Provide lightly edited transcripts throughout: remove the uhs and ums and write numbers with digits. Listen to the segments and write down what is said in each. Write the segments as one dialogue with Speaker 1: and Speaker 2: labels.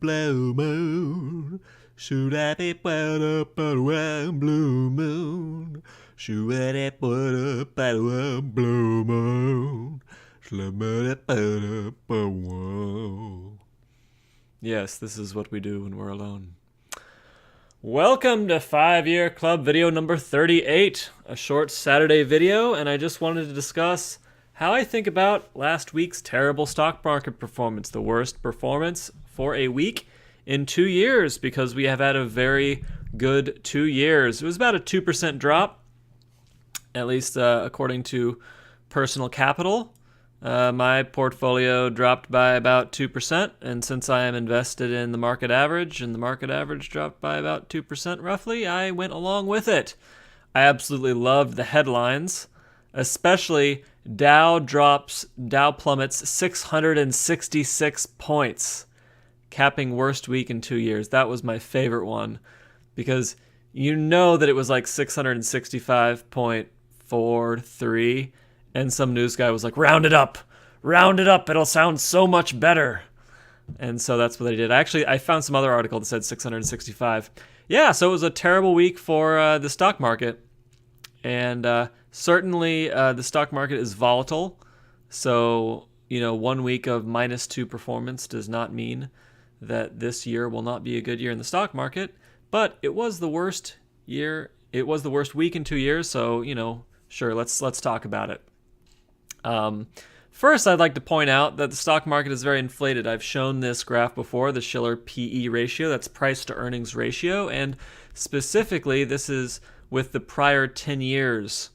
Speaker 1: blue moon? Should I be put up at one blue moon? Should I put up at one blue moon? Yes, this is what we do when we're alone. Welcome to 5-Year Club video number 38, a short Saturday video, and I just wanted to discuss how I think about last week's terrible stock market performance, the worst performance for a week in 2 years, because we have had a very good 2 years. It was about a 2% drop, at least according to Personal Capital. My portfolio dropped by about 2%, and since I am invested in the market average, and the market average dropped by about 2% roughly, I went along with it. I absolutely loved the headlines, especially Dow plummets 666 points, capping worst week in 2 years. That was my favorite one, because you know that it was like 665.43, and some news guy was like, round it up, it'll sound so much better. And so that's what they did. Actually, I found some other article that said 665. Yeah, so it was a terrible week for the stock market. And certainly the stock market is volatile. So, 1 week of -2 performance does not mean that this year will not be a good year in the stock market. But it was the worst year. It was the worst week in 2 years. So, sure, let's talk about it. First, I'd like to point out that the stock market is very inflated. I've shown this graph before, the Shiller PE ratio, that's price to earnings ratio, and specifically this is with the prior 10 years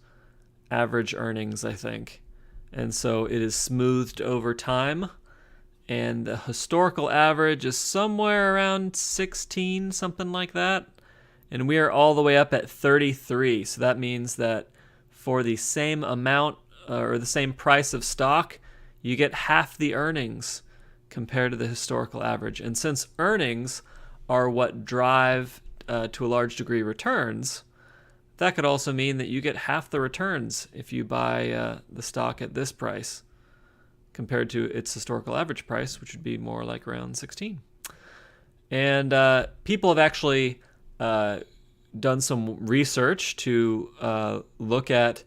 Speaker 1: average earnings, I think. And so it is smoothed over time, and the historical average is somewhere around 16, something like that. And we are all the way up at 33, so that means that for the same amount or the same price of stock, you get half the earnings compared to the historical average. And since earnings are what drive, to a large degree, returns, that could also mean that you get half the returns if you buy the stock at this price compared to its historical average price, which would be more like around 16. And people have actually done some research to look at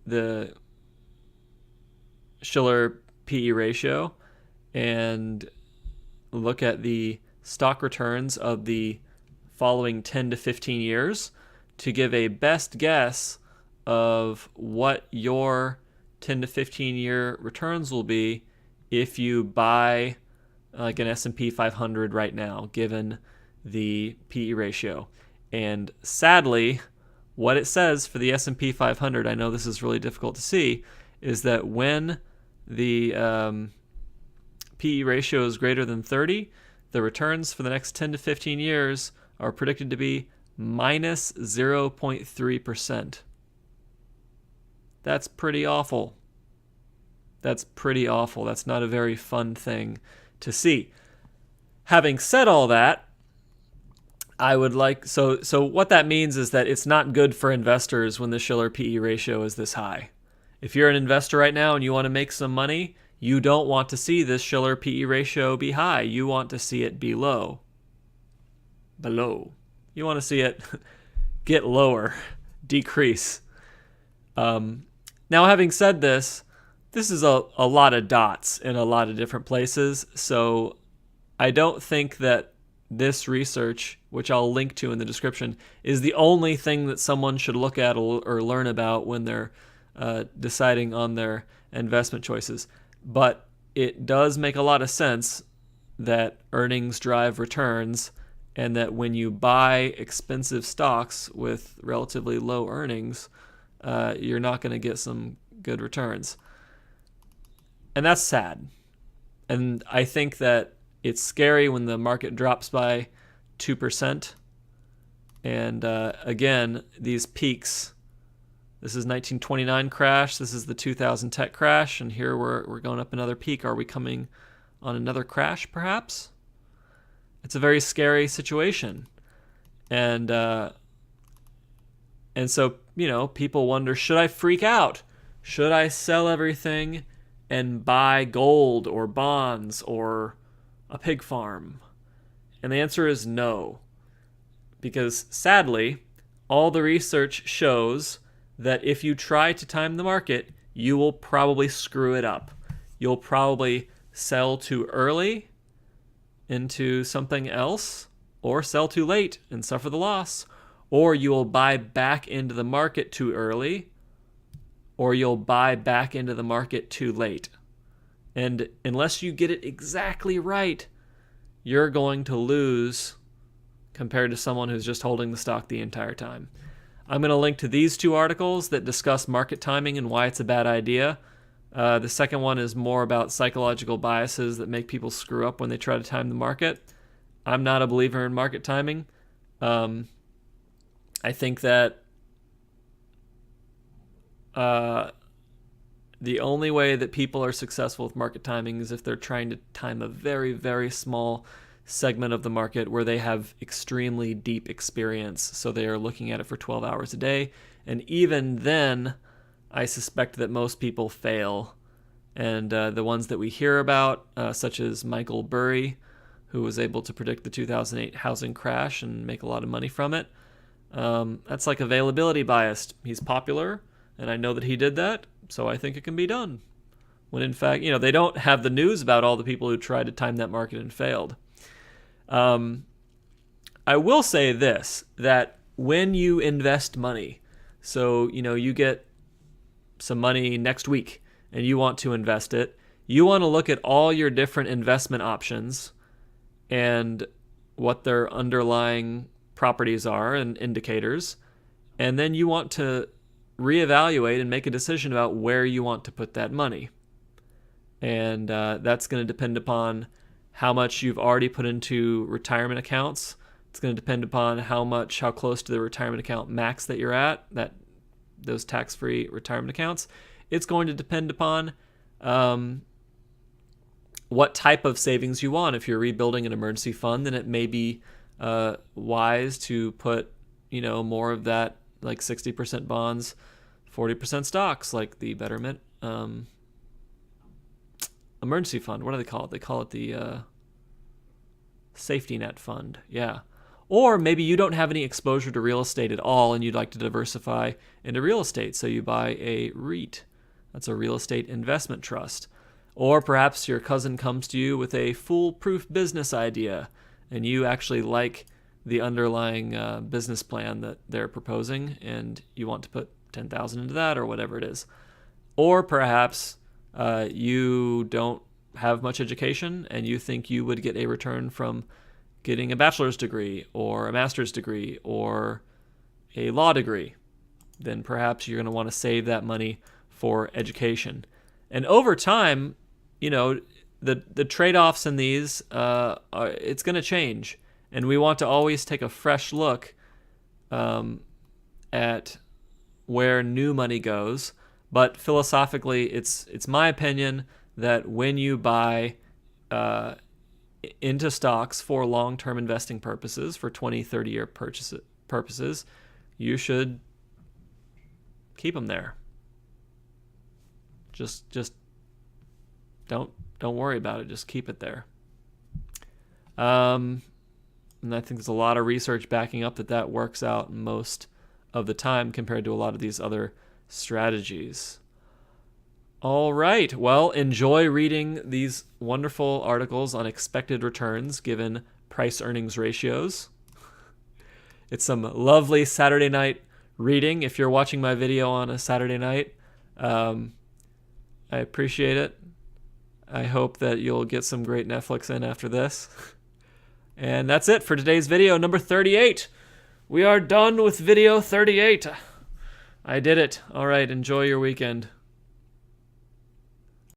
Speaker 1: the Shiller PE ratio and look at the stock returns of the following 10 to 15 years to give a best guess of what your 10 to 15 year returns will be if you buy like an S&P 500 right now, given the PE ratio. And sadly, what it says for the S&P 500, I know this is really difficult to see, is that when the PE ratio is greater than 30, the returns for the next 10 to 15 years are predicted to be minus 0.3%. That's pretty awful. That's not a very fun thing to see. Having said all that, I would like, so what that means is that it's not good for investors when the Shiller PE ratio is this high. If you're an investor right now and you want to make some money, you don't want to see this Shiller PE ratio be high. You want to see it be low. Below. You want to see it get lower, decrease. Now, having said this, this is a lot of dots in a lot of different places, so I don't think that this research, which I'll link to in the description, is the only thing that someone should look at or learn about when they're deciding on their investment choices. But it does make a lot of sense that earnings drive returns, and that when you buy expensive stocks with relatively low earnings, you're not going to get some good returns. And that's sad. And I think that it's scary when the market drops by 2%. And again, these peaks, this is 1929 crash, this is the 2000 tech crash, and here we're going up another peak. Are we coming on another crash, perhaps? It's a very scary situation. And so, people wonder, should I freak out? Should I sell everything and buy gold or bonds or a pig farm? And the answer is no. Because sadly, all the research shows that if you try to time the market, you will probably screw it up. You'll probably sell too early into something else, or sell too late and suffer the loss, or you will buy back into the market too early, or you'll buy back into the market too late. And unless you get it exactly right, you're going to lose compared to someone who's just holding the stock the entire time. I'm going to link to these two articles that discuss market timing and why it's a bad idea. The second one is more about psychological biases that make people screw up when they try to time the market. I'm not a believer in market timing. I think that the only way that people are successful with market timing is if they're trying to time a very, very small segment of the market where they have extremely deep experience. So they are looking at it for 12 hours a day. And even then, I suspect that most people fail. And the ones that we hear about, such as Michael Burry, who was able to predict the 2008 housing crash and make a lot of money from it, that's like availability bias. He's popular, and I know that he did that, so I think it can be done. When in fact, they don't have the news about all the people who tried to time that market and failed. I will say this, that when you invest money, so, you get some money next week and you want to invest it, you want to look at all your different investment options and what their underlying properties are and indicators. And then you want to reevaluate and make a decision about where you want to put that money. And that's going to depend upon how much you've already put into retirement accounts. It's going to depend upon how close to the retirement account max that you're at, those tax-free retirement accounts. It's going to depend upon what type of savings you want. If you're rebuilding an emergency fund, then it may be wise to put, more of that, like 60% bonds, 40% stocks, like the Betterment emergency fund. What do they call it? They call it the safety net fund. Yeah. Or maybe you don't have any exposure to real estate at all and you'd like to diversify into real estate. So you buy a REIT. That's a real estate investment trust. Or perhaps your cousin comes to you with a foolproof business idea and you actually like the underlying business plan that they're proposing and you want to put $10,000 into that or whatever it is. Or perhaps you don't have much education and you think you would get a return from getting a bachelor's degree or a master's degree or a law degree. Then perhaps you're going to want to save that money for education. And over time, the trade-offs in these, it's going to change. And we want to always take a fresh look at where new money goes. But philosophically, it's my opinion that when you buy into stocks for long-term investing purposes, for 20, 30-year purposes, you should keep them there. Just don't worry about it. Just keep it there. And I think there's a lot of research backing up that works out most of the time compared to a lot of these other strategies. All right. Well, enjoy reading these wonderful articles on expected returns given price-earnings ratios. It's some lovely Saturday night reading. If you're watching my video on a Saturday night, I appreciate it. I hope that you'll get some great Netflix in after this. And that's it for today's video, number 38. We are done with video 38. I did it. All right, enjoy your weekend.